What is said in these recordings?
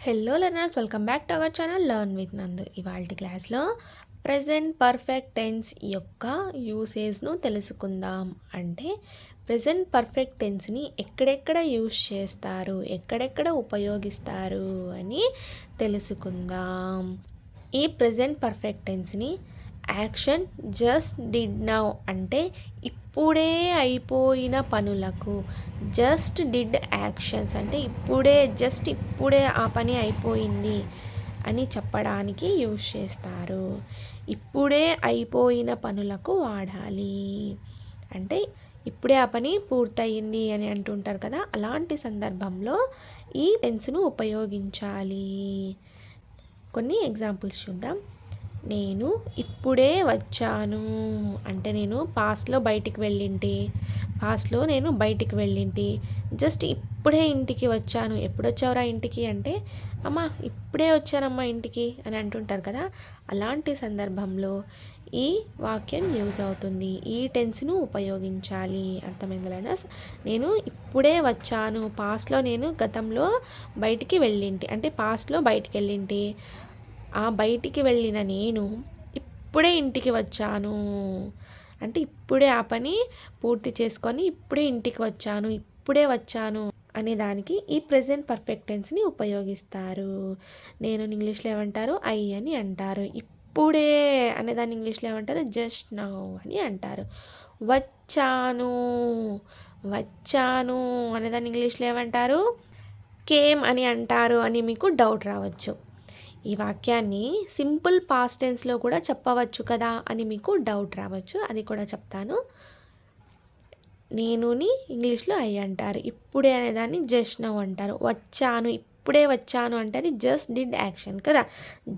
Hello learners, welcome back to our channel learn with నందు. ఇవాళ క్లాస్లో ప్రెజెంట్ పర్ఫెక్ట్ టెన్స్ యొక్క యూసేజ్ను తెలుసుకుందాం. అంటే ప్రెజెంట్ పర్ఫెక్ట్ టెన్స్ని ఎక్కడెక్కడ యూస్ చేస్తారు, ఎక్కడెక్కడ ఉపయోగిస్తారు అని తెలుసుకుందాం. ఈ ప్రెజెంట్ పర్ఫెక్ట్ టెన్స్ని యాక్షన్ జస్ట్ డిడ్ నౌ అంటే ఇప్పుడే అయిపోయిన పనులకు, జస్ట్ డిడ్ యాక్షన్స్ అంటే ఇప్పుడే ఆ పని అయిపోయింది అని చెప్పడానికి యూజ్ చేస్తారు. ఇప్పుడే అయిపోయిన పనులకు వాడాలి అంటే ఇప్పుడే ఆ పని పూర్తయింది అని అంటుంటారు కదా, అలాంటి సందర్భంలో ఈ టెన్స్ను ఉపయోగించాలి. కొన్ని ఎగ్జాంపుల్స్ చూద్దాం. నేను ఇప్పుడే వచ్చాను అంటే నేను పాస్ట్లో నేను బయటికి వెళ్ళింటి. జస్ట్ ఇప్పుడే ఇంటికి వచ్చాను. ఎప్పుడు వచ్చావురా ఇంటికి అంటే, అమ్మ ఇప్పుడే వచ్చానమ్మా ఇంటికి అని అంటుంటారు కదా, అలాంటి సందర్భంలో ఈ వాక్యం యూజ్ అవుతుంది. ఈ టెన్స్ను ఉపయోగించాలి. అర్థమైంది లెర్నర్స్? నేను ఇప్పుడే వచ్చాను, పాస్ట్లో నేను గతంలో బయటికి వెళ్ళింటి అంటే పాస్ట్లో బయటికి వెళ్ళింటి. ఆ బయటికి వెళ్ళిన నేను ఇప్పుడే ఇంటికి వచ్చాను అంటే ఇప్పుడే ఆ పని పూర్తి చేసుకొని ఇప్పుడే ఇంటికి వచ్చాను అనే దానికి ఈ ప్రెజెంట్ పర్ఫెక్ట్ టెన్స్ని ఉపయోగిస్తారు. నేను ఇంగ్లీష్లో ఏమంటారు? ఐ అని అంటారు. ఇప్పుడే అనేదాన్ని ఇంగ్లీష్లో ఏమంటారు? జస్ట్ నౌ అని అంటారు. వచ్చాను అనేదాన్ని ఇంగ్లీష్లో ఏమంటారు? కేమ్ అని అంటారు అని మీకు డౌట్ రావచ్చు. ఈ వాక్యాన్ని సింపుల్ పాస్ట్ టెన్స్లో కూడా చెప్పవచ్చు కదా అని మీకు డౌట్ రావచ్చు. అది కూడా చెప్తాను. నేనుని ఇంగ్లీష్లో ఐ అంటారు. ఇప్పుడే అనేదాన్ని జస్ట్ నౌ అంటారు. ఇప్పుడే వచ్చాను అంటే అది జస్ట్ డిడ్ యాక్షన్ కదా.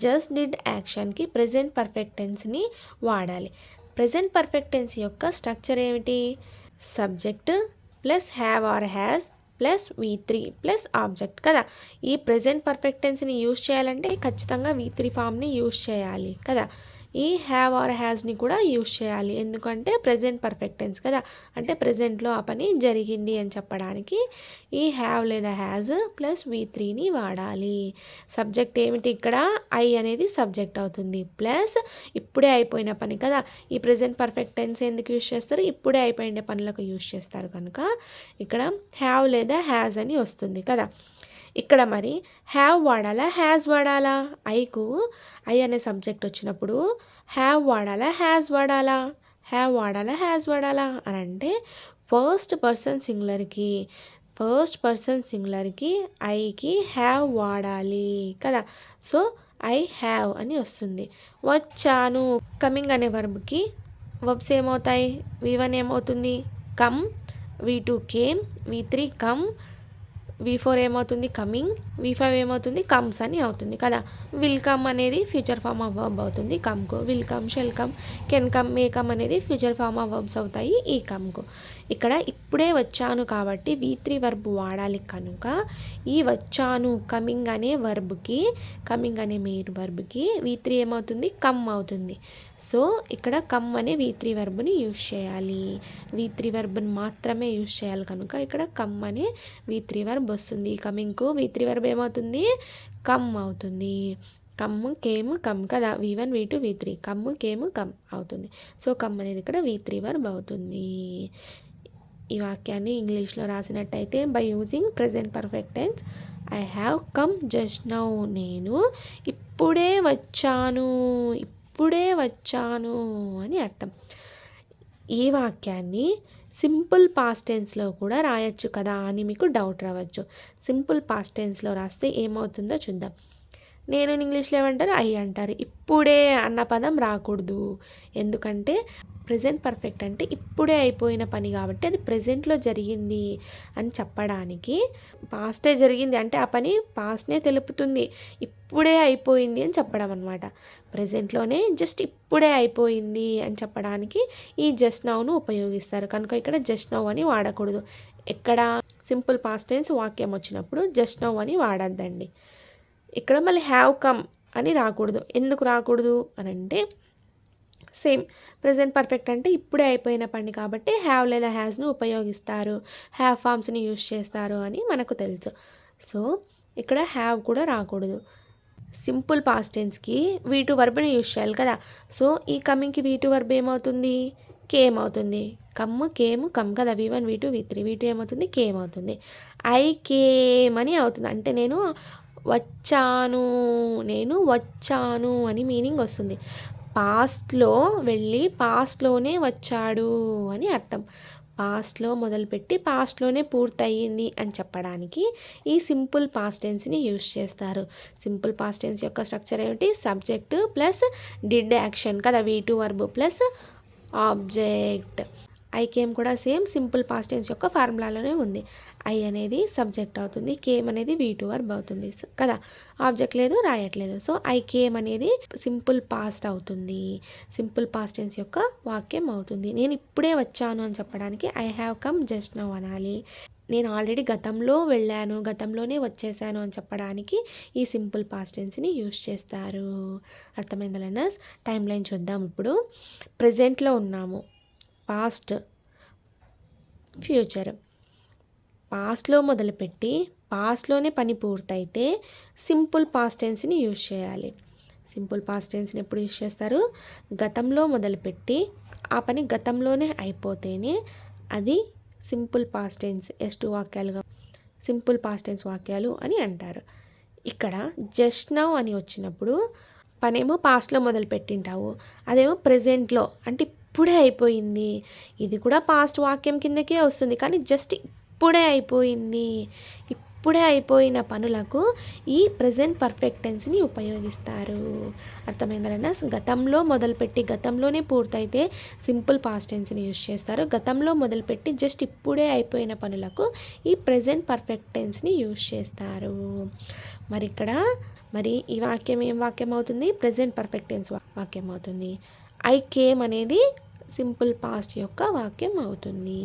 జస్ట్ డిడ్ యాక్షన్కి ప్రెజెంట్ పర్ఫెక్ట్ టెన్స్ని వాడాలి. ప్రెజెంట్ పర్ఫెక్ట్ టెన్స్ యొక్క స్ట్రక్చర్ ఏమిటి? Subject plus have or has plus V3 plus object కదా. ఈ ప్రెజెంట్ పర్ఫెక్ట్ టెన్స్ని యూజ్ చేయాలంటే ఖచ్చితంగా V3 ఫామ్ని యూజ్ చేయాలి కదా. ఈ హ్యావ్ ఆర్ హ్యాస్ని కూడా యూజ్ చేయాలి. ఎందుకంటే ప్రెజెంట్ పర్ఫెక్ట్ టెన్స్ కదా, అంటే ప్రెజెంట్లో ఆ పని జరిగింది అని చెప్పడానికి ఈ హ్యావ్ లేదా హ్యాజ్ ప్లస్ V3ని వాడాలి. సబ్జెక్ట్ ఏమిటి ఇక్కడ? ఐ అనేది సబ్జెక్ట్ అవుతుంది. ప్లస్ ఇప్పుడే అయిపోయిన పని కదా. ఈ ప్రెజెంట్ పర్ఫెక్ట్ టెన్స్ ఎందుకు యూజ్ చేస్తారు? ఇప్పుడే అయిపోయిన పనులకు యూజ్ చేస్తారు కనుక ఇక్కడ హ్యావ్ లేదా హ్యాజ్ అని వస్తుంది కదా. ఇక్కడ మరి హ్యావ్ వాడాలా హ్యాజ్ వాడాలా? ఐ అనే సబ్జెక్ట్ వచ్చినప్పుడు హ్యావ్ వాడాలా హ్యాజ్ వాడాలా? అని అంటే ఫస్ట్ పర్సన్ సింగులర్కి ఐకి హ్యావ్ వాడాలి కదా. సో ఐ హ్యావ్ అని వస్తుంది. వచ్చాను కమింగ్ అనే వర్బ్కి వర్బ్స్ ఏమవుతాయి? V1 ఏమవుతుంది? Come, V2 came, V3 come, V4 ఏమవుతుంది? కమింగ్, V5 ఏమవుతుంది? కమ్స్ అని అవుతుంది కదా. విల్ కమ్ అనేది ఫ్యూచర్ ఫామ్ ఆఫ్ వర్బ్ అవుతుంది కమ్కు. Will come, shall come, can come, may come అనేది ఫ్యూచర్ ఫామ్ ఆఫ్ వర్బ్స్ అవుతాయి ఈ కమ్కు. ఇక్కడ ఇప్పుడే వచ్చాను కాబట్టి V3 వర్బ్ వాడాలి కనుక ఈ వచ్చాను కమింగ్ అనే మెయిన్ వర్బ్కి V3 ఏమవుతుంది? కమ్ అవుతుంది. సో ఇక్కడ కమ్ అనే V3 వర్బ్ని యూజ్ చేయాలి. V3 వర్బ్ని మాత్రమే యూజ్ చేయాలి కనుక ఇక్కడ కమ్ అనే V3 వర్బ్ వస్తుంది. కమింగ్కు V3 వర్బ్ ఏమవుతుంది? కమ్ అవుతుంది. కమ్, కేమ్, కమ్ కదా. V1, V2, V3 come, came, come అవుతుంది. సో కమ్ అనేది ఇక్కడ V3 వర్బ్ అవుతుంది. ఈ వాక్యాన్ని ఇంగ్లీష్లో రాసినట్టయితే by using present perfect tense I have come just now నేను ఇప్పుడే వచ్చాను అని అర్థం. ఈ వాక్యాన్ని సింపుల్ పాస్ట్ టెన్స్లో కూడా రాయొచ్చు కదా అని మీకు డౌట్ రావచ్చు. సింపుల్ పాస్ట్ టెన్స్లో రాస్తే ఏమవుతుందో చూద్దాం. నేను ఇంగ్లీష్లో ఏమంటారు? ఐ అంటారు. ఇప్పుడే అన్న పదం రాకూడదు. ఎందుకంటే ప్రెజెంట్ పర్ఫెక్ట్ అంటే ఇప్పుడే అయిపోయిన పని కాబట్టి అది ప్రెజెంట్లో జరిగింది అని చెప్పడానికి, పాస్టే జరిగింది అంటే ఆ పని పాస్ట్నే తెలుపుతుంది. ఇప్పుడే అయిపోయింది అని చెప్పడం అనమాట. ప్రెజెంట్లోనే జస్ట్ ఇప్పుడే అయిపోయింది అని చెప్పడానికి ఈ జస్ట్ నౌను ఉపయోగిస్తారు కనుక ఇక్కడ జస్ట్ నౌ అని వాడకూడదు. ఎక్కడ సింపుల్ పాస్ట్ టెన్స్ వాక్యం వచ్చినప్పుడు జస్ట్ నౌ అని వాడద్దండి. ఇక్కడ మళ్ళీ హ్యావ్ కమ్ అని రాకూడదు. ఎందుకు రాకూడదు అని అంటే సేమ్ ప్రెజెంట్ పర్ఫెక్ట్ అంటే ఇప్పుడే అయిపోయిన పని కాబట్టి హ్యావ్ లేదా హ్యాస్ను ఉపయోగిస్తారు, హ్యావ్ ఫామ్స్ని యూజ్ చేస్తారు అని మనకు తెలుసు. సో ఇక్కడ హ్యావ్ కూడా రాకూడదు. సింపుల్ పాస్ట్ టెన్స్కి V2 వర్బ్ని యూజ్ చేయాలి కదా. సో ఈ కమింగ్కి V2 వర్బ్ ఏమవుతుంది, కేమ్ అవుతుంది. కేమ్ కమ్ కదా, V1 V2 V3. V2 ఏమవుతుంది, కేమ్ అవుతుంది. ఐ కేమ్ అని అవుతుంది, అంటే నేను వచ్చాను అని మీనింగ్ వస్తుంది. పాస్ట్లో వెళ్ళి పాస్ట్లోనే వచ్చాడు అని అర్థం. పాస్ట్లో మొదలుపెట్టి పాస్ట్లోనే పూర్తయింది అని చెప్పడానికి ఈ సింపుల్ పాస్ట్ టెన్స్ని యూజ్ చేస్తారు. సింపుల్ పాస్ట్ టెన్స్ యొక్క స్ట్రక్చర్ ఏమిటి, సబ్జెక్ట్ ప్లస్ డిడ్ యాక్షన్ కదా, V2 verb plus object. I came కూడా సేమ్ సింపుల్ పాస్ట్ టెన్స్ యొక్క ఫార్ములాలోనే ఉంది. ఐ అనేది సబ్జెక్ట్ అవుతుంది, కేమ్ అనేది V2 వర్బ్ అవుతుంది కదా, ఆబ్జెక్ట్ లేదు, రాయట్లేదు. సో ఐ కేమ్ అనేది సింపుల్ పాస్ట్ అవుతుంది, సింపుల్ పాస్ట్ టెన్స్ యొక్క వాక్యం అవుతుంది. నేను ఇప్పుడే వచ్చాను అని చెప్పడానికి I have come just now అనాలి. నేను ఆల్రెడీ గతంలో వెళ్ళాను, గతంలోనే వచ్చేసాను అని చెప్పడానికి ఈ సింపుల్ పాస్ట్ టెన్స్ని యూజ్ చేస్తారు. అర్థమైందా లెర్నర్స్? టైం లైన్ చూద్దాం. ఇప్పుడు ప్రజెంట్లో ఉన్నాము, పాస్ట్, ఫ్యూచర్. పాస్ట్లో మొదలుపెట్టి పాస్ట్లోనే పని పూర్తయితే సింపుల్ పాస్ట్ టెన్స్ని యూజ్ చేయాలి. సింపుల్ పాస్ట్ టెన్స్ని ఎప్పుడు యూజ్ చేస్తారు, గతంలో మొదలుపెట్టి ఆ పని గతంలోనే అయిపోతేనే అది సింపుల్ పాస్ట్ టెన్స్ S2 వాక్యాలుగా సింపుల్ పాస్ట్ టెన్స్ వాక్యాలు అని అంటారు. ఇక్కడ జస్ట్ నౌ అని వచ్చినప్పుడు పనేమో పాస్ట్లో మొదలుపెట్టింటావు, అదేమో ప్రజెంట్లో, అంటే ఇప్పుడే అయిపోయింది. ఇది కూడా పాస్ట్ వాక్యం కిందకే వస్తుంది, కానీ జస్ట్ ఇప్పుడే అయిపోయింది. ఇప్పుడే అయిపోయిన పనులకు ఈ ప్రజెంట్ పర్ఫెక్ట్ టెన్స్ని ఉపయోగిస్తారు. అర్థమైందన్నా? గతంలో మొదలుపెట్టి గతంలోనే పూర్తయితే సింపుల్ పాస్ట్ టెన్స్ని యూజ్ చేస్తారు. గతంలో మొదలుపెట్టి జస్ట్ ఇప్పుడే అయిపోయిన పనులకు ఈ ప్రజెంట్ పర్ఫెక్ట్ టెన్స్ని యూజ్ చేస్తారు. మరి ఈ వాక్యం ఏం వాక్యం అవుతుంది, ప్రజెంట్ పర్ఫెక్ట్ టెన్స్ వాక్యం అవుతుంది. ఐ కేమ్ అనేది సింపుల్ పాస్ట్ యొక్క వాక్యం అవుతుంది.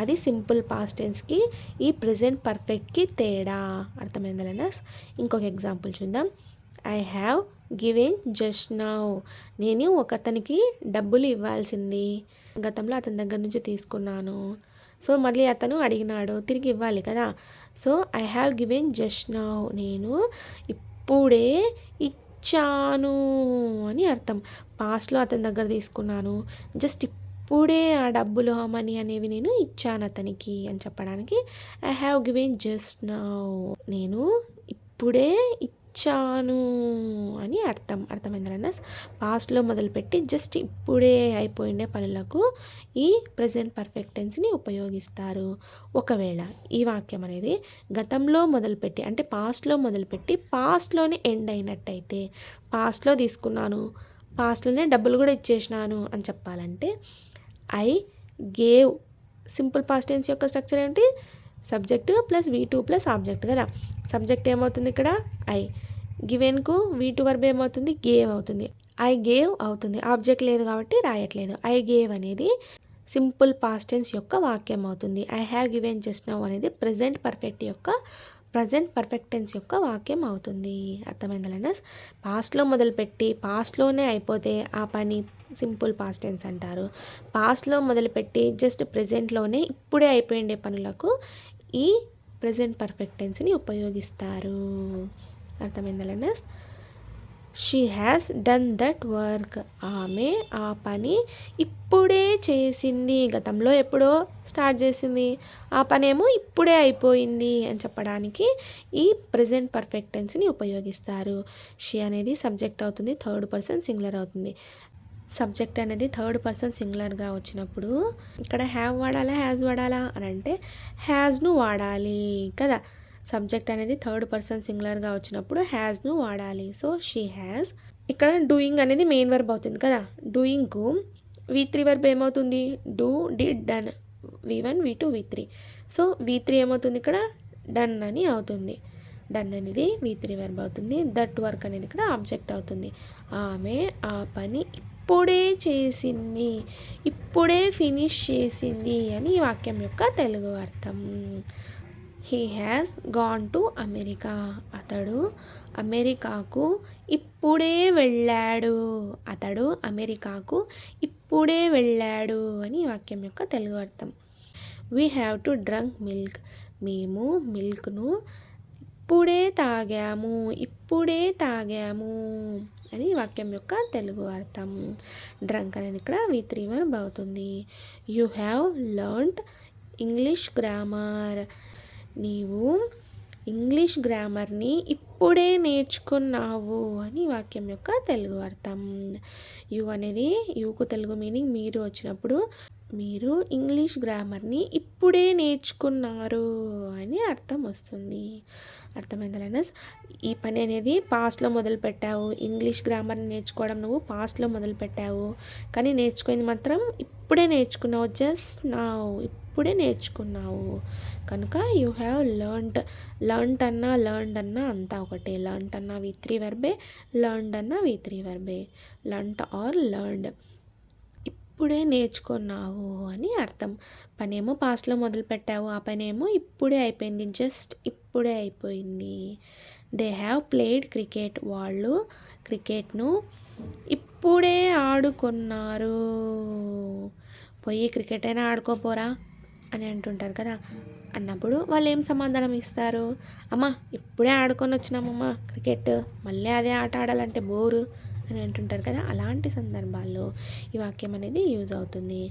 అది సింపుల్ పాస్ట్ టెన్స్కి ఈ ప్రజెంట్ పర్ఫెక్ట్కి తేడా. అర్థమైందా లెర్నర్స్? ఇంకొక ఎగ్జాంపుల్ చూద్దాం. I have given just now. నేను ఒకతనికి డబ్బులు ఇవ్వాల్సింది, గతంలో అతని దగ్గర నుంచి తీసుకున్నాను. సో మళ్ళీ అతను అడిగినాడు, తిరిగి ఇవ్వాలి కదా. So I have given just now, నేను ఇప్పుడే ఇచ్చాను అని అర్థం. పాస్ట్లో అతని దగ్గర తీసుకున్నాను, జస్ట్ ఇప్పుడే ఆ డబ్బులు, ఆ మనీ అనేవి నేను ఇచ్చాను అతనికి అని చెప్పడానికి I have given just now, నేను ఇప్పుడే ఇచ్చాను అని అర్థం. అర్థమైందా? పాస్ట్లో మొదలుపెట్టి జస్ట్ ఇప్పుడే అయిపోయిండే పనులకు ఈ ప్రజెంట్ పర్ఫెక్ట్ టెన్స్ని ఉపయోగిస్తారు. ఒకవేళ ఈ వాక్యం అనేది గతంలో మొదలుపెట్టి, అంటే పాస్ట్లో మొదలుపెట్టి పాస్ట్లోనే ఎండ్ అయినట్టయితే, పాస్ట్లో తీసుకున్నాను, పాస్ట్లోనే డబ్బులు కూడా ఇచ్చేసినాను అని చెప్పాలంటే I gave. Simple past tense యొక్క స్ట్రక్చర్ ఏంటి, subject plus V2 plus object కదా. సబ్జెక్ట్ ఏమవుతుంది ఇక్కడ ఐ, గివెన్కు V2 వర్బ్ ఏమవుతుంది, గేవ్ అవుతుంది. ఐ గేవ్ అవుతుంది, ఆబ్జెక్ట్ లేదు కాబట్టి రాయట్లేదు. ఐ గేవ్ అనేది సింపుల్ పాస్ట్ టెన్స్ యొక్క వాక్యం అవుతుంది. I have given just now అనేది ప్రజెంట్ పర్ఫెక్ట్ టెన్స్ యొక్క వాక్యం అవుతుంది. అర్థమైందా లెర్నర్స్? పాస్ట్లో మొదలుపెట్టి పాస్ట్లోనే అయిపోతే ఆ పని సింపుల్ పాస్ట్ టెన్స్ అంటారు. పాస్ట్లో మొదలుపెట్టి జస్ట్ ప్రజెంట్లోనే ఇప్పుడే అయిపోయిండే పనులకు ఈ ప్రజెంట్ పర్ఫెక్ట్ టెన్స్ని ఉపయోగిస్తారు. అర్థమైందా learners? She has done that work. ఆమె ఆ పని ఇప్పుడే చేసింది, గతంలో ఎప్పుడో స్టార్ట్ చేసింది, ఆ పని ఏమో ఇప్పుడే అయిపోయింది అని చెప్పడానికి ఈ ప్రజెంట్ పర్ఫెక్ట్ టెన్స్ని ఉపయోగిస్తారు. షీ అనేది సబ్జెక్ట్ అవుతుంది, థర్డ్ పర్సన్ సింగులర్ అవుతుంది. సబ్జెక్ట్ అనేది థర్డ్ పర్సన్ సింగులర్గా వచ్చినప్పుడు ఇక్కడ హ్యావ్ వాడాలా హ్యాజ్ వాడాలా అని అంటే హ్యాజ్ను వాడాలి కదా. సబ్జెక్ట్ అనేది థర్డ్ పర్సన్ సింగులర్గా వచ్చినప్పుడు హ్యాజ్ను వాడాలి. So she has. ఇక్కడ డూయింగ్ అనేది మెయిన్ వర్బ్ అవుతుంది కదా. డూయింగ్కు V3 వర్బ్ ఏమవుతుంది, do, did, done. V1 V2 V3. So V3 ఏమవుతుంది ఇక్కడ, డన్ అని అవుతుంది. డన్ అనేది V3 వర్బ్ అవుతుంది. దట్ వర్క్ అనేది ఇక్కడ ఆబ్జెక్ట్ అవుతుంది. ఆమె ఆ పని ఇప్పుడే చేసింది, ఇప్పుడే ఫినిష్ చేసింది అని ఈ వాక్యం యొక్క తెలుగు అర్థం. He has gone to America. అతడు అమెరికాకు ఇప్పుడే వెళ్ళాడు. అతడు అమెరికాకు ఇప్పుడే వెళ్ళాడు అని ఈ వాక్యం యొక్క తెలుగు అర్థం. We have to drunk milk. మేము మిల్క్ను ఇప్పుడే తాగాము, ఇప్పుడే తాగాము అని వాక్యం యొక్క తెలుగు అర్థం. డ్రంక్ అనేది ఇక్కడ V3 వర్బ్ అవుతుంది. You have learned English grammar. నీవు ఇంగ్లీష్ గ్రామర్ని ఇప్పుడే నేర్చుకున్నావు అని వాక్యం యొక్క తెలుగు అర్థం. యు అనేది యూకు తెలుగు మీనింగ్ మీరు వచ్చినప్పుడు మీరు ఇంగ్లీష్ గ్రామర్ని ఇప్పుడే నేర్చుకున్నారు అని అర్థం వస్తుంది. అర్థమైందా లెర్నర్స్? ఈ పని అనేది పాస్ట్లో మొదలుపెట్టావు. ఇంగ్లీష్ గ్రామర్ని నేర్చుకోవడం నువ్వు పాస్ట్లో మొదలుపెట్టావు, కానీ నేర్చుకుంది మాత్రం ఇప్పుడే నేర్చుకున్నావు. జస్ట్ నౌ, ఇప్పుడే నేర్చుకున్నావు. కనుక యూ హ్యావ్ లర్న్డ్ అన్నా అంతా ఒకటే. లర్న్డ్ అన్నా V3 వర్బే, లర్న్డ్ అన్నా V3 వర్బే. లర్న్డ్ ఆర్ లర్న్డ్, ఇప్పుడే నేర్చుకున్నావు అని అర్థం. పనేమో పాస్ట్లో మొదలు పెట్టావు, ఆ పనేమో ఇప్పుడే అయిపోయింది, జస్ట్ ఇప్పుడే అయిపోయింది. They have played cricket. వాళ్ళు క్రికెట్ను ఇప్పుడే ఆడుకున్నారు. పోయి క్రికెట్ అయినా ఆడుకోపోరా అని అంటుంటారు కదా. అన్నప్పుడు వాళ్ళు ఏం సమాధానం ఇస్తారు? అమ్మ ఇప్పుడే ఆడుకొని వచ్చినామమ్మా క్రికెట్, మళ్ళీ అదే ఆట ఆడాలంటే బోరు అని అంటుంటారు కదా. అలాంటి సందర్భాల్లో ఈ వాక్యం అనేది యూజ్ అవుతుంది.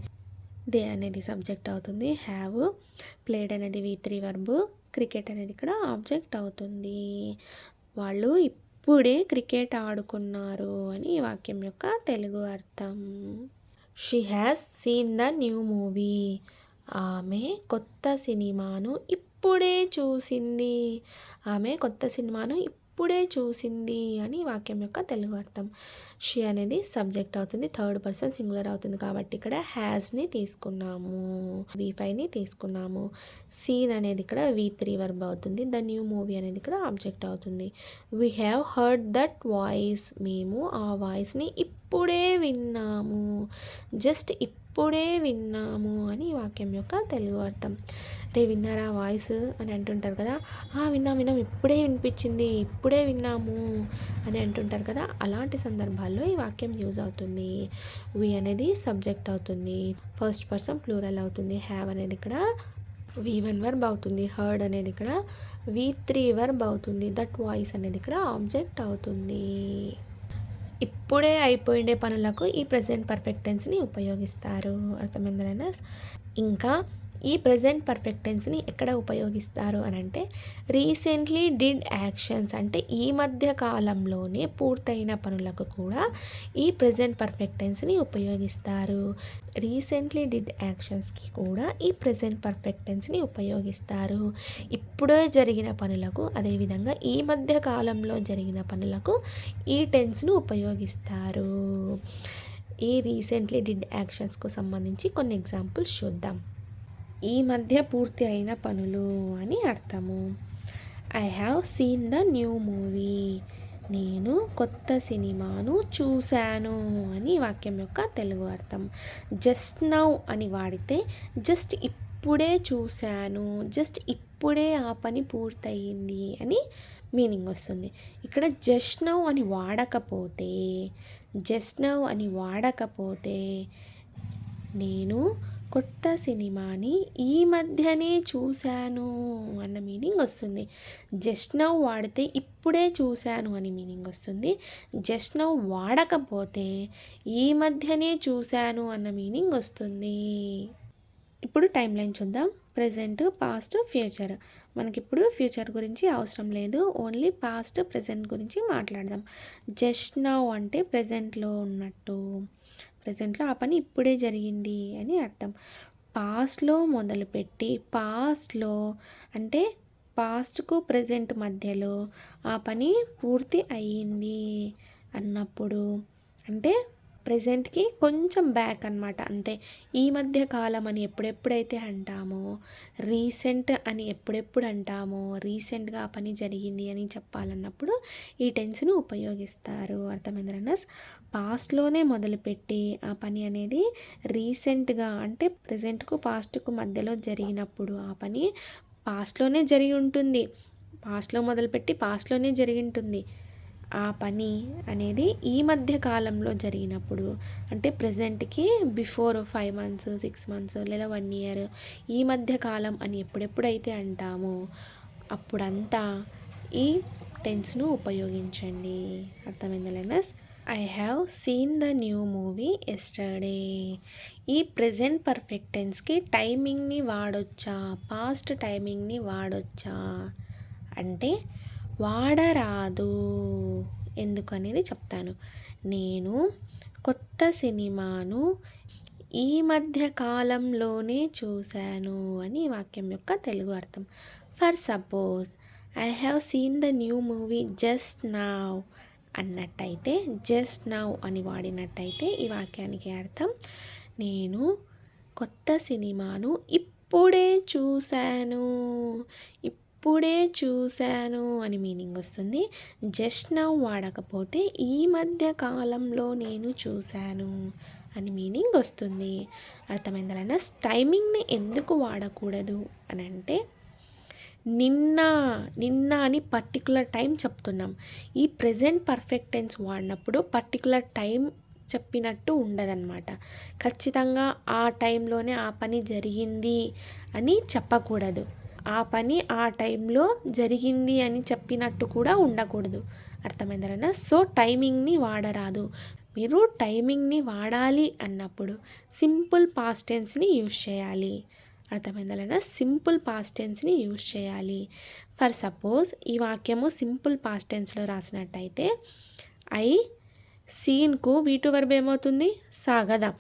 దే అనేది సబ్జెక్ట్ అవుతుంది, హ్యావ్. ప్లేడ్ అనేది V3 వర్బ్, క్రికెట్ అనేది ఇక్కడ ఆబ్జెక్ట్ అవుతుంది. వాళ్ళు ఇప్పుడే క్రికెట్ ఆడుకున్నారు అని ఈ వాక్యం యొక్క తెలుగు అర్థం. She has seen the new movie. ఆమె కొత్త సినిమాను ఇప్పుడే చూసింది. ఆమె కొత్త సినిమాను ఇప్పుడే చూసింది అని వాక్యం యొక్క తెలుగు అర్థం. షీ అనేది సబ్జెక్ట్ అవుతుంది, థర్డ్ పర్సన్ సింగులర్ అవుతుంది కాబట్టి ఇక్కడ హ్యాస్ని తీసుకున్నాము, V5ని తీసుకున్నాము. సీన్ అనేది ఇక్కడ V3 వర్బ్ అవుతుంది. ద న్యూ మూవీ అనేది ఇక్కడ ఆబ్జెక్ట్ అవుతుంది. We have heard that voice. మేము ఆ వాయిస్ని ఇప్పుడే విన్నాము, జస్ట్ ఇప్పుడే విన్నాము అని వాక్యం యొక్క తెలుగు అర్థం. రే విన్నారా వాయిస్ అని అంటుంటారు కదా. విన్నాం, ఇప్పుడే వినిపించింది, ఇప్పుడే విన్నాము అని అంటుంటారు కదా. అలాంటి సందర్భాల్లో ఈ వాక్యం యూజ్ అవుతుంది. వి అనేది సబ్జెక్ట్ అవుతుంది, ఫస్ట్ పర్సన్ ప్లూరల్ అవుతుంది. హ్యావ్ అనేది ఇక్కడ V1 వర్బ్ అవుతుంది. హర్డ్ అనేది ఇక్కడ V3 వర్బ్ అవుతుంది. దట్ వాయిస్ అనేది ఇక్కడ ఆబ్జెక్ట్ అవుతుంది. ఇప్పుడే అయిపోయిండే పనులకు ఈ ప్రెజెంట్ పర్ఫెక్ట్ టెన్స్ని ఉపయోగిస్తారు. అర్థమైందా లెర్నర్స్? ఇంకా ఈ ప్రెజెంట్ పర్ఫెక్ట్ టెన్స్ని ఎక్కడ ఉపయోగిస్తారు అని అంటే రీసెంట్లీ డిడ్ యాక్షన్స్, అంటే ఈ మధ్య కాలంలోనే పూర్తయిన పనులకు కూడా ఈ ప్రెజెంట్ పర్ఫెక్ట్ టెన్స్ని ఉపయోగిస్తారు. రీసెంట్లీ డిడ్ యాక్షన్స్కి కూడా ఈ ప్రెజెంట్ పర్ఫెక్ట్ టెన్స్ని ఉపయోగిస్తారు. ఇప్పుడే జరిగిన పనులకు, అదేవిధంగా ఈ మధ్య కాలంలో జరిగిన పనులకు ఈ టెన్స్ను ఉపయోగిస్తారు. ఈ రీసెంట్లీ డిడ్ యాక్షన్స్కు సంబంధించి కొన్ని ఎగ్జాంపుల్స్ చూద్దాం. ఈ మధ్య పూర్తి అయిన పనులు అని అర్థము. I have seen the new movie. నేను కొత్త సినిమాను చూశాను అని వాక్యం యొక్క తెలుగు అర్థం. జస్ట్ నౌ అని వాడితే జస్ట్ ఇప్పుడే చూశాను, జస్ట్ ఇప్పుడే ఆ పని పూర్తయింది అని మీనింగ్ వస్తుంది. ఇక్కడ జస్ట్ నౌ అని వాడకపోతే నేను కొత్త సినిమాని ఈ మధ్యనే చూశాను అన్న మీనింగ్ వస్తుంది. జస్ట్ నౌ వాడితే ఇప్పుడే చూశాను అని మీనింగ్ వస్తుంది. జస్ట్ నౌ వాడకపోతే ఈ మధ్యనే చూశాను అన్న మీనింగ్ వస్తుంది. ఇప్పుడు టైం లైన్ చూద్దాం. Present, past, future. మనకిప్పుడు ఫ్యూచర్ గురించి అవసరం లేదు, ఓన్లీ పాస్ట్, ప్రెజెంట్ గురించి మాట్లాడదాం. జస్ట్ నౌ అంటే ప్రెజెంట్లో ఉన్నట్టు, ప్రెజెంట్లో ఆ పని ఇప్పుడే జరిగింది అని అర్థం. పాస్ట్లో మొదలుపెట్టి పాస్ట్లో అంటే పాస్ట్కు ప్రెజెంట్ మధ్యలో ఆ పని పూర్తి అయ్యింది అన్నప్పుడు, అంటే ప్రెజెంట్కి కొంచెం బ్యాక్ అన్నమాట, అంతే. ఈ మధ్య కాలం అని ఎప్పుడెప్పుడైతే అంటామో, రీసెంట్ అని ఎప్పుడెప్పుడు అంటామో, రీసెంట్గా ఆ పని జరిగింది అని చెప్పాలన్నప్పుడు ఈ టెన్స్ను ఉపయోగిస్తారు. అర్థమైంది రన్నర్స్? పాస్ట్లోనే మొదలుపెట్టి ఆ పని అనేది రీసెంట్గా అంటే ప్రెజెంట్కు పాస్ట్కు మధ్యలో జరిగినప్పుడు ఆ పని పాస్ట్లోనే జరిగి ఉంటుంది. పాస్ట్లో మొదలుపెట్టి పాస్ట్లోనే జరిగి ఉంటుంది. ఆ పని అనేది ఈ మధ్య కాలంలో జరిగినప్పుడు, అంటే ప్రెజెంట్కి బిఫోర్ 5 months 6 months లేదా 1 year, ఈ మధ్య కాలం అని ఎప్పుడెప్పుడైతే అంటామో అప్పుడంతా ఈ టెన్స్ను ఉపయోగించండి. అర్థమైందా learners? I have seen the new movie yesterday. ఈ ప్రెజెంట్ పర్ఫెక్ట్ టెన్స్కి టైమింగ్ని వాడొచ్చా, పాస్ట్ టైమింగ్ని వాడొచ్చా అంటే వాడరాదు. ఎందుకనేది చెప్తాను. నేను కొత్త సినిమాను ఈ మధ్య కాలంలోనే చూశాను అని ఈ వాక్యం యొక్క తెలుగు అర్థం. For suppose I have seen the new movie just now అన్నట్టయితే, జస్ట్ నౌ అని వాడినట్టయితే ఈ వాక్యానికి అర్థం నేను కొత్త సినిమాను ఇప్పుడే చూశాను, ఇప్పుడే చూశాను అని మీనింగ్ వస్తుంది. జస్ట్ నౌ వాడకపోతే ఈ మధ్య కాలంలో నేను చూశాను అని మీనింగ్ వస్తుంది. అర్థమైందలైనా టైమింగ్ని ఎందుకు వాడకూడదు అని అంటే నిన్న అని పర్టికులర్ టైం చెప్తున్నాం. ఈ ప్రెజెంట్ పర్ఫెక్ట్ టెన్స్ వాడినప్పుడు పర్టికులర్ టైం చెప్పినట్టు ఉండదన్నమాట. ఖచ్చితంగా ఆ టైంలోనే ఆ పని జరిగింది అని చెప్పకూడదు. ఆ పని ఆ టైంలో జరిగింది అని చెప్పినట్టు కూడా ఉండకూడదు. అర్థమైందనా? సో టైమింగ్ని వాడరాదు. మీరు టైమింగ్ని వాడాలి అన్నప్పుడు సింపుల్ పాస్ట్ టెన్స్ని యూజ్ చేయాలి. అర్థమైందనా? సింపుల్ పాస్ట్ టెన్స్ని యూజ్ చేయాలి. ఫర్ సపోజ్ ఈ వాక్యము సింపుల్ పాస్ట్ టెన్స్లో రాసినట్టయితే ఐ సీన్కు వీటు వర్బ్ ఏమవుతుంది? సా కదా.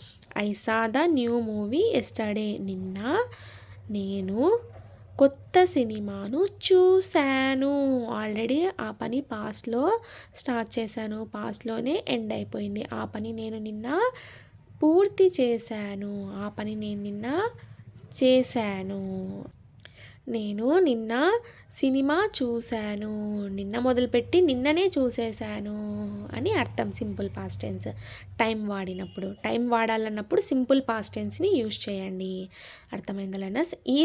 I saw the new movie yesterday. నిన్న నేను కొత్త సినిమాను చూశాను. ఆల్రెడీ ఆ పని పాస్ట్లో స్టార్ట్ చేశాను, పాస్ట్లోనే ఎండ్ అయిపోయింది. ఆ పని నేను నిన్న పూర్తి చేశాను, ఆ పని నేను నిన్న చేశాను. నేను నిన్న సినిమా చూశాను, నిన్న మొదలుపెట్టి నిన్ననే చూసేశాను అని అర్థం. సింపుల్ పాస్ట్ టెన్స్ టైం వాడినప్పుడు, టైం వాడాలన్నప్పుడు సింపుల్ పాస్ట్ టెన్స్ని యూజ్ చేయండి. అర్థమైందా లెర్నర్స్? ఈ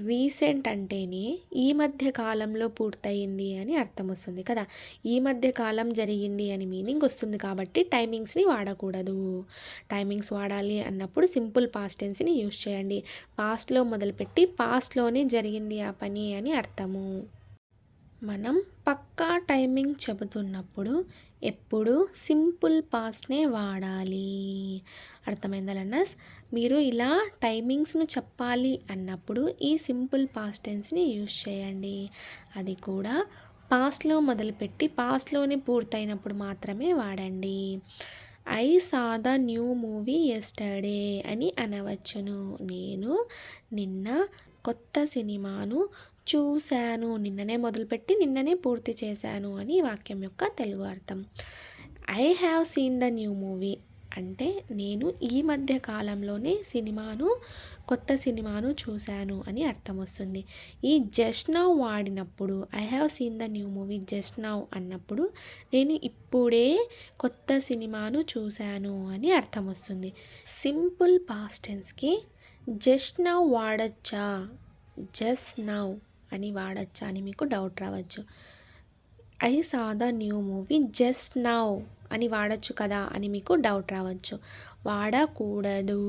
రీసెంట్ అంటేనే ఈ మధ్య కాలంలో పూర్తయింది అని అర్థం వస్తుంది కదా. ఈ మధ్య కాలం జరిగింది అని మీనింగ్ వస్తుంది కాబట్టి టైమింగ్స్ని వాడకూడదు. టైమింగ్స్ వాడాలి అన్నప్పుడు సింపుల్ పాస్ట్ టెన్స్ని యూజ్ చేయండి. పాస్ట్లో మొదలుపెట్టి పాస్ట్లోనే జరిగింది ఆ పని అని అర్థము. మనం పక్కా టైమింగ్ చెబుతున్నప్పుడు ఎప్పుడు సింపుల్ పాస్ట్నే వాడాలి. అర్థమైందా లెర్నర్స్? మీరు ఇలా టైమింగ్స్ను చెప్పాలి అన్నప్పుడు ఈ సింపుల్ పాస్ట్ టెన్స్ని యూజ్ చేయండి. అది కూడా పాస్ట్లో మొదలుపెట్టి పాస్ట్లోనే పూర్తయినప్పుడు మాత్రమే వాడండి. I saw the new movie yesterday అని అనవచ్చును. నేను నిన్న కొత్త సినిమాను చూశాను. నిన్ననే మొదలుపెట్టి నిన్ననే పూర్తి చేశాను అని వాక్యం యొక్క తెలుగు అర్థం. I have seen the new movie అంటే నేను ఈ మధ్య కాలంలోనే కొత్త సినిమాను చూశాను అని అర్థం వస్తుంది. ఈ జస్ట్ నౌ వాడినప్పుడు I have seen the new movie just now అన్నప్పుడు నేను ఇప్పుడే కొత్త సినిమాను చూశాను అని అర్థం వస్తుంది. సింపుల్ పాస్ట్ టెన్స్కి జస్ట్ నౌ వాడచ్చా, జస్ట్ నౌ అని వాడచ్చా అని మీకు డౌట్ రావచ్చు. I saw the new movie just now అని వాడచ్చు కదా అని మీకు డౌట్ రావచ్చు. వాడకూడదు.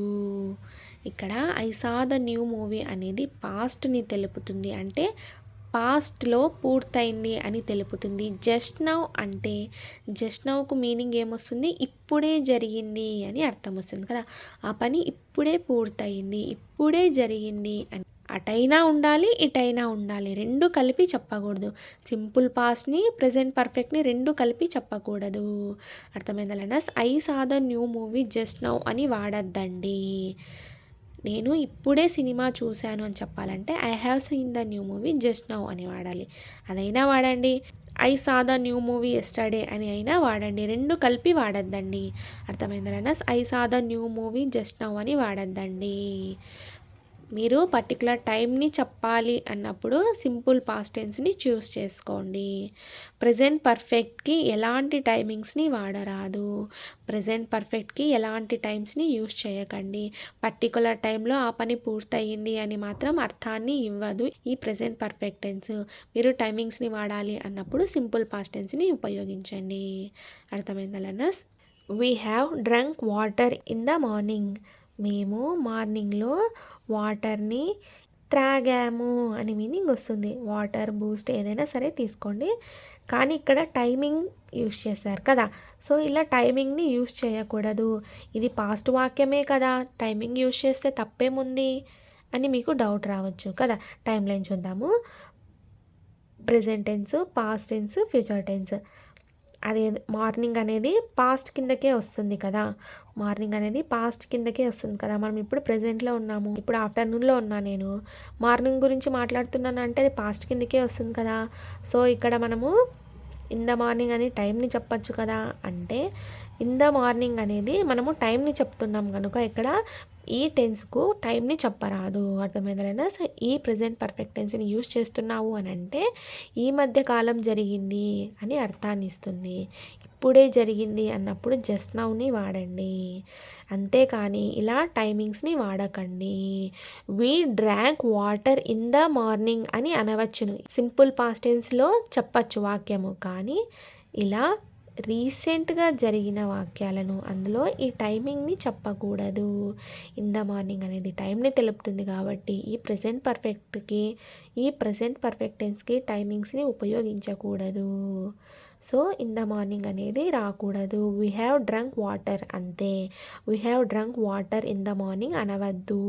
ఇక్కడ I saw the new movie అనేది పాస్ట్ని తెలుపుతుంది, అంటే పాస్ట్లో పూర్తయింది అని తెలుపుతుంది. జస్ట్ నౌ అంటే జస్ట్ నౌకు మీనింగ్ ఏమొస్తుంది? ఇప్పుడే జరిగింది అని అర్థం వస్తుంది కదా. ఆ పని ఇప్పుడే పూర్తయింది, ఇప్పుడే జరిగింది అని అటైనా ఉండాలి, ఇటైనా ఉండాలి, రెండు కలిపి చెప్పకూడదు. సింపుల్ పాస్ట్ని ప్రెజెంట్ పర్ఫెక్ట్ని రెండు కలిపి చెప్పకూడదు. అర్థమైందా learners? I saw the new movie just now అని వాడద్దండి. నేను ఇప్పుడే సినిమా చూశాను అని చెప్పాలంటే I have seen the new movie just now అని వాడాలి. అదైనా వాడండి. I saw the new movie yesterday అని అయినా వాడండి. రెండు కలిపి వాడద్దండి. అర్థమైందా learners? I saw the new movie just now అని వాడద్దండి. మీరు పర్టికులర్ టైంని చెప్పాలి అన్నప్పుడు సింపుల్ పాస్ట్ టెన్స్ని చూస్ చేసుకోండి. ప్రెజెంట్ పర్ఫెక్ట్కి ఎలాంటి టైమింగ్స్ని వాడరాదు. ప్రెజెంట్ పర్ఫెక్ట్కి ఎలాంటి టైమ్స్ని యూస్ చేయకండి. పర్టికులర్ టైంలో ఆ పని పూర్తయింది అని మాత్రం అర్థాన్ని ఇవ్వదు ఈ ప్రెజెంట్ పర్ఫెక్ట్ టెన్స్. మీరు టైమింగ్స్ని వాడాలి అన్నప్పుడు సింపుల్ పాస్ట్ టెన్స్ని ఉపయోగించండి. అర్థమైందా learners? We have drunk water in the morning. మేము మార్నింగ్లో వాటర్ని త్రాగాము అని మీనింగ్ వస్తుంది. వాటర్, బూస్ట్ ఏదైనా సరే తీసుకోండి. కానీ ఇక్కడ టైమింగ్ యూజ్ చేశారు కదా, సో ఇలా టైమింగ్ని యూజ్ చేయకూడదు. ఇది పాస్ట్ వాక్యమే కదా, టైమింగ్ యూజ్ చేస్తే తప్పేముంది అని మీకు డౌట్ రావచ్చు కదా. టైం లైన్ చూద్దాము. Present tense, past tense, future tense. అదే మార్నింగ్ అనేది పాస్ట్ కిందకే వస్తుంది కదా, మార్నింగ్ అనేది పాస్ట్ కిందకే వస్తుంది కదా. మనం ఇప్పుడు ప్రెజెంట్లో ఉన్నాము, ఇప్పుడు ఆఫ్టర్నూన్లో ఉన్నా, నేను మార్నింగ్ గురించి మాట్లాడుతున్నాను అంటే అది పాస్ట్ కిందకే వస్తుంది కదా. సో ఇక్కడ మనము ఇన్ ద మార్నింగ్ అని టైంని చెప్పచ్చు కదా. అంటే ఇన్ ద మార్నింగ్ అనేది మనము టైంని చెప్తున్నాం కనుక ఇక్కడ ఈ టెన్స్కు టైంని చెప్పరాదు. అర్థమైందలేనా. సో ఈ ప్రెజెంట్ పర్ఫెక్ట్ టెన్స్ని యూజ్ చేస్తున్నావు అని అంటే ఈ మధ్య కాలం జరిగింది అని అర్థాన్ని ఇస్తుంది. ఇప్పుడే జరిగింది అన్నప్పుడు జస్ట్ నౌని వాడండి, అంతేకాని ఇలా టైమింగ్స్ని వాడకండి. We drank water in the morning అని అనవచ్చును, సింపుల్ పాస్ట్ టెన్స్లో చెప్పచ్చు వాక్యము. కానీ ఇలా రీసెంట్గా జరిగిన వాక్యాలను అందులో ఈ టైమింగ్ని చెప్పకూడదు. ఇన్ ద మార్నింగ్ అనేది టైంని తెలుపుతుంది కాబట్టి ఈ ప్రెజెంట్ పర్ఫెక్ట్ టెన్స్కి టైమింగ్స్ని ఉపయోగించకూడదు. సో ఇన్ ద మార్నింగ్ అనేది రాకూడదు. వీ హ్యావ్ డ్రంక్ వాటర్ అంతే. We have drunk water in the morning అనవద్దు.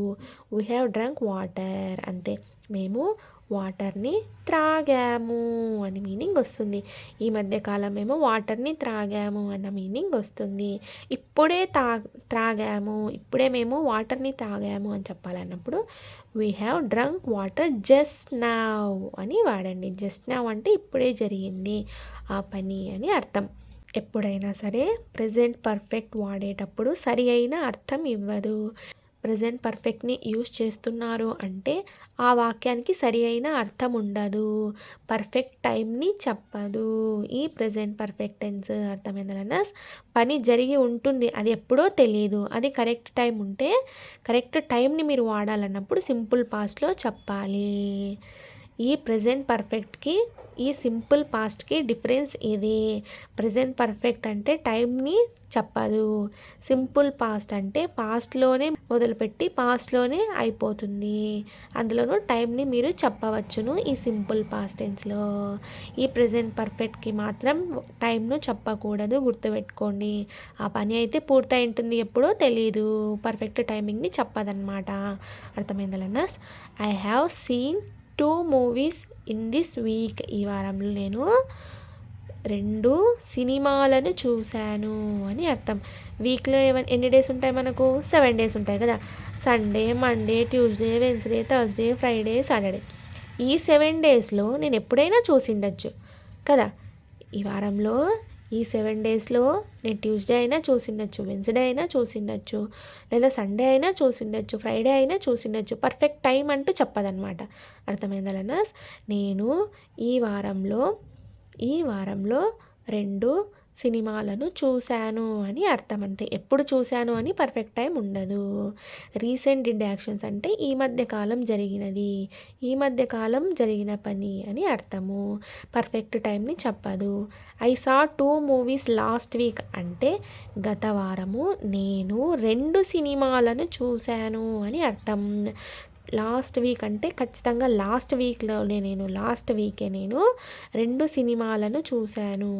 వీ హ్యావ్ డ్రంక్ వాటర్ అంతే. మేము వాటర్ని త్రాగాము అని మీనింగ్ వస్తుంది. ఈ మధ్యకాలం మేము వాటర్ని త్రాగాము అన్న మీనింగ్ వస్తుంది. ఇప్పుడే త్రాగాము, ఇప్పుడే మేము వాటర్ని తాగాము అని చెప్పాలన్నప్పుడు we have drunk water just now అని వాడండి. జస్ట్ నౌ అంటే ఇప్పుడే జరిగింది ఆ పని అని అర్థం. ఎప్పుడైనా సరే ప్రెజెంట్ పర్ఫెక్ట్ వాడేటప్పుడు సరి అయిన అర్థం ఇవ్వదు. ప్రెజెంట్ పర్ఫెక్ట్ని యూజ్ చేస్తున్నారు అంటే ఆ వాక్యానికి సరి అయిన అర్థం ఉండదు, పర్ఫెక్ట్ టైంని చెప్పదు. ఈ ప్రెజెంట్ పర్ఫెక్ట్ టెన్స్ అర్థమైందన్న పని జరిగి ఉంటుంది, అది ఎప్పుడో తెలియదు. అది కరెక్ట్ టైం ఉంటే కరెక్ట్ టైంని మీరు వాడాలన్నప్పుడు సింపుల్ పాస్ట్లో చెప్పాలి. ఈ ప్రెజెంట్ పర్ఫెక్ట్కి ఈ సింపుల్ పాస్ట్కి డిఫరెన్స్ ఇది. ప్రెజెంట్ పర్ఫెక్ట్ అంటే టైంని చెప్పదు, సింపుల్ పాస్ట్ అంటే పాస్ట్లోనే మొదలుపెట్టి పాస్ట్లోనే అయిపోతుంది, అందులోనూ టైంని మీరు చెప్పవచ్చును ఈ సింపుల్ పాస్ట్ టెన్స్లో. ఈ ప్రెజెంట్ పర్ఫెక్ట్కి మాత్రం టైంను చెప్పకూడదు, గుర్తుపెట్టుకోండి. ఆ పని అయితే పూర్తయి ఉంటుంది, ఎప్పుడో తెలీదు, పర్ఫెక్ట్ టైమింగ్ని చెప్పదన్నమాట. అర్థమైందా learners. I have scene 2 movies in this week. ఈ వారంలో నేను 2 సినిమాలను చూశాను అని అర్థం. వీక్లో ఎన్ని డేస్ ఉంటాయి మనకు? 7 డేస్ ఉంటాయి కదా. Sunday, Monday, Tuesday, Wednesday, Thursday, Friday, Saturday. ఈ 7 డేస్లో నేను ఎప్పుడైనా చూసిండొచ్చు కదా. ఈ వారంలో ఈ 7 డేస్లో నేను ట్యూస్డే అయినా చూసిండొచ్చు, వెన్స్డే అయినా చూసిండొచ్చు, లేదా సండే అయినా చూసిండొచ్చు, ఫ్రైడే అయినా చూసిండొచ్చు. పర్ఫెక్ట్ టైం అంటూ చెప్పదనమాట. అర్థమైందా లర్నర్స్. నేను ఈ వారంలో 2 సినిమాలను చూశాను అని అర్థం అంతే. ఎప్పుడు చూశాను అని పర్ఫెక్ట్ టైం ఉండదు. రీసెంట్ డిడ్ యాక్షన్స్ అంటే ఈ మధ్యకాలం జరిగినది, ఈ మధ్యకాలం జరిగిన పని అని అర్థము. పర్ఫెక్ట్ టైంని చెప్పదు. I saw 2 movies last week అంటే గత వారము నేను 2 సినిమాలను చూశాను అని అర్థం. లాస్ట్ వీక్ అంటే ఖచ్చితంగా లాస్ట్ వీకే నేను 2 సినిమాలను చూశాను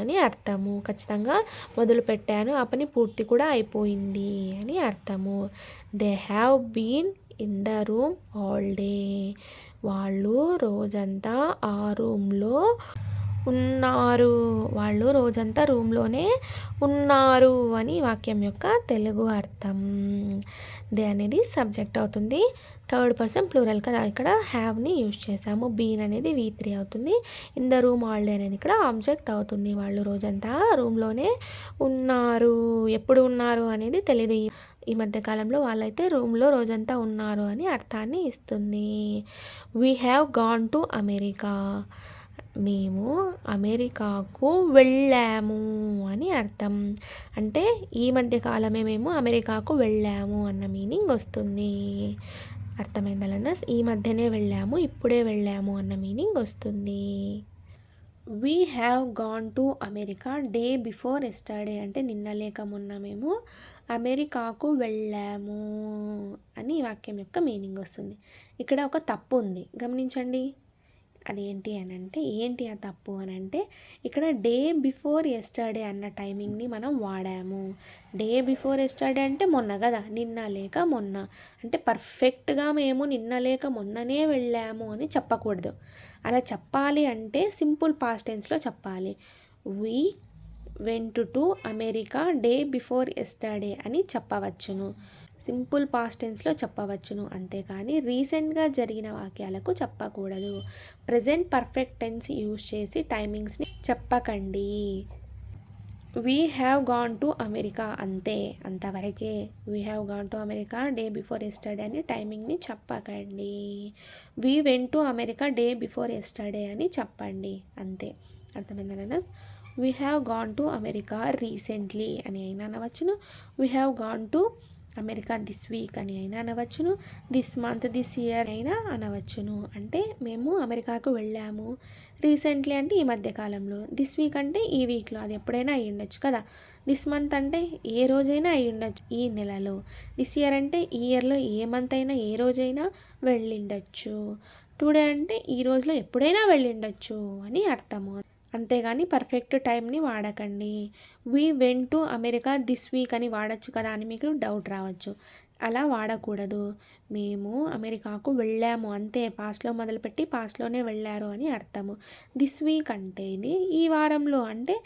అని అర్థము. ఖచ్చితంగా మొదలుపెట్టాను, ఆ పని పూర్తి కూడా అయిపోయింది అని అర్థము. They have been in the room all day. వాళ్ళు రోజంతా ఆ రూమ్లో ఉన్నారు. వాళ్ళు రోజంతా రూమ్లోనే ఉన్నారు అని వాక్యం యొక్క తెలుగు అర్థం. దే అనేది సబ్జెక్ట్ అవుతుంది, థర్డ్ పర్సన్ ప్లూరల్ కదా, ఇక్కడ హ్యావ్ని యూజ్ చేసాము. బీన్ అనేది V3 అవుతుంది. In the room all day అనేది ఇక్కడ ఆబ్జెక్ట్ అవుతుంది. వాళ్ళు రోజంతా రూమ్లోనే ఉన్నారు. ఎప్పుడు ఉన్నారు అనేది తెలియదు. ఈ మధ్యకాలంలో వాళ్ళైతే రూమ్లో రోజంతా ఉన్నారు అని అర్థాన్ని ఇస్తుంది. We have gone to America. మేము అమెరికాకు వెళ్ళాము అని అర్థం. అంటే ఈ మధ్యకాలమే మేము అమెరికాకు వెళ్ళాము అన్న మీనింగ్ వస్తుంది. అర్థమైందా లర్నర్స్. ఈ మధ్యనే వెళ్ళాము, ఇప్పుడే వెళ్ళాము అన్న మీనింగ్ వస్తుంది. We have gone to America day before yesterday అంటే నిన్న లేక మొన్న మేము అమెరికాకు వెళ్ళాము అని ఈ వాక్యం యొక్క మీనింగ్ వస్తుంది. ఇక్కడ ఒక తప్పు ఉంది, గమనించండి. అదేంటి అని అంటే, ఏంటి ఆ తప్పు అని అంటే, ఇక్కడ డే బిఫోర్ ఎస్టర్డే అన్న టైమింగ్ని మనం వాడాము. డే బిఫోర్ ఎస్టర్డే అంటే మొన్న కదా, నిన్న లేక మొన్న. అంటే పర్ఫెక్ట్గా మేము నిన్న లేక మొన్ననే వెళ్ళాము అని చెప్పకూడదు. అలా చెప్పాలి అంటే సింపుల్ పాస్ట్ టెన్స్లో చెప్పాలి. We went to America day before yesterday అని చెప్పవచ్చును. సింపుల్ పాస్ట్ టెన్స్లో చెప్పవచ్చును, అంతేకాని రీసెంట్గా జరిగిన వాక్యాలకు చెప్పకూడదు. ప్రెజెంట్ పర్ఫెక్ట్ టెన్స్ యూజ్ చేసి టైమింగ్స్ని చెప్పకండి. We have gone to America అంతే, అంతవరకే. We have gone to America day before yesterday అని టైమింగ్ని చెప్పకండి. We went to America day before yesterday అని చెప్పండి, అంతే. అర్థమైందా? We have gone to America recently అని అయినా అనవచ్చును. We have gone to America this week అని అయినా అనవచ్చును. దిస్ మంత్, దిస్ ఇయర్ అయినా అనవచ్చును. అంటే మేము అమెరికాకు వెళ్ళాము. రీసెంట్లీ అంటే ఈ మధ్యకాలంలో. దిస్ వీక్ అంటే ఈ వీక్లో, అది ఎప్పుడైనా అయ్యి ఉండొచ్చు కదా. దిస్ మంత్ అంటే ఏ రోజైనా అయ్యి ఉండొచ్చు ఈ నెలలో. దిస్ ఇయర్ అంటే ఈ ఇయర్లో ఏ మంత్ అయినా ఏ రోజైనా వెళ్ళిండొచ్చు. టుడే అంటే ఈ రోజులో ఎప్పుడైనా వెళ్ళిండొచ్చు అని అర్థము, అంతేగాని పర్ఫెక్ట్ టైంని వాడకండి. We went to America this week అని వాడచ్చు కదా అని మీకు డౌట్ రావచ్చు. అలా వాడకూడదు. మేము అమెరికాకు వెళ్ళాము అంతే, పాస్ట్లో మొదలుపెట్టి పాస్ట్లోనే వెళ్ళారు అని అర్థము. దిస్ వీక్ అంటే ఇది ఈ వారంలో, అంటే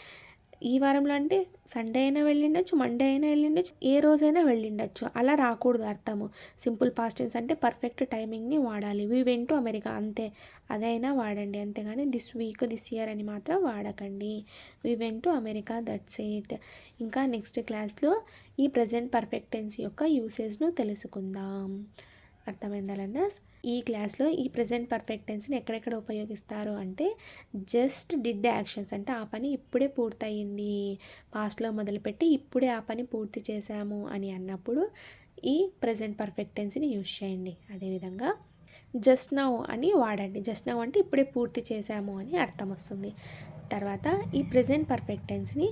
ఈ వారంలో అంటే సండే అయినా వెళ్ళిండొచ్చు, మండే అయినా వెళ్ళిండొచ్చు, ఏ రోజైనా వెళ్ళిండొచ్చు. అలా రాకూడదు అర్థము. సింపుల్ పాస్ట్ టెన్స్ అంటే పర్ఫెక్ట్ టైమింగ్ని వాడాలి. వీ వెంట్ టు అమెరికా అంతే, అదైనా వాడండి, అంతేగాని దిస్ వీక్ దిస్ ఇయర్ అని మాత్రం వాడకండి. We went to America, that's it. ఇంకా నెక్స్ట్ క్లాస్లో ఈ ప్రజెంట్ పర్ఫెక్ట్ టెన్స్ యొక్క యూసేజ్ను తెలుసుకుందాం. అర్థమైందా లెర్నర్స్? ఈ క్లాస్లో ఈ ప్రజెంట్ పర్ఫెక్ట్ టెన్స్ని ఎక్కడెక్కడ ఉపయోగిస్తారు అంటే, జస్ట్ డిడ్ యాక్షన్స్ అంటే ఆ పని ఇప్పుడే పూర్తయింది, పాస్ట్లో మొదలుపెట్టి ఇప్పుడే ఆ పని పూర్తి చేశాము అని అన్నప్పుడు ఈ ప్రజెంట్ పర్ఫెక్ట్ టెన్స్ని యూజ్ చేయండి. అదేవిధంగా జస్ట్ నౌ అని వాడండి. జస్ట్ నౌ అంటే ఇప్పుడే పూర్తి చేశాము అని అర్థం వస్తుంది. తర్వాత ఈ ప్రజెంట్ పర్ఫెక్ట్ టెన్స్ని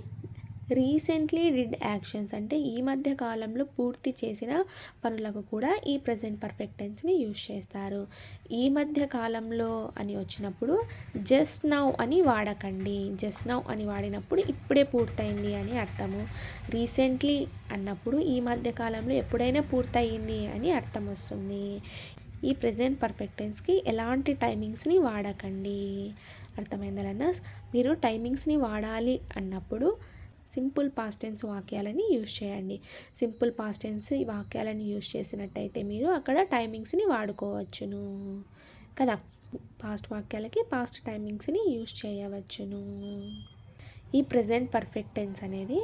రీసెంట్లీ డిడ్ యాక్షన్స్ అంటే ఈ మధ్య కాలంలో పూర్తి చేసిన పనులకు కూడా ఈ ప్రజెంట్ పర్ఫెక్ట్ టెన్స్ని యూజ్ చేస్తారు. ఈ మధ్య కాలంలో అని వచ్చినప్పుడు జస్ట్ నౌ అని వాడకండి. జస్ట్ నౌ అని వాడినప్పుడు ఇప్పుడే పూర్తయింది అని అర్థము. రీసెంట్లీ అన్నప్పుడు ఈ మధ్య కాలంలో ఎప్పుడైనా పూర్తయింది అని అర్థం వస్తుంది. ఈ ప్రజెంట్ పర్ఫెక్ట్ టెన్స్కి ఎలాంటి టైమింగ్స్ని వాడకండి. అర్థమైందా లెర్నర్స్? మీరు టైమింగ్స్ని వాడాలి అన్నప్పుడు సింపుల్ పాస్ట్ టెన్స్ వాక్యాలని యూజ్ చేయండి. సింపుల్ పాస్ట్ టెన్స్ వాక్యాలని యూజ్ చేసినట్టయితే మీరు అక్కడ టైమింగ్స్ని వాడుకోవచ్చును కదా. పాస్ట్ వాక్యాలకి పాస్ట్ టైమింగ్స్ని యూజ్ చేయవచ్చును. ఈ ప్రజెంట్ పర్ఫెక్ట్ టెన్స్ అనేది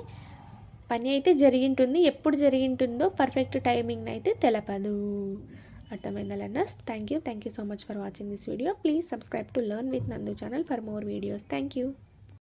పని అయితే జరిగింటుంది, ఎప్పుడు జరిగింటుందో పర్ఫెక్ట్ టైమింగ్ అయితే తెలపదు. అర్థమైందా learners? Thank you so much for watching this video. Please subscribe to learn with Nandu channel for more videos. Thank you.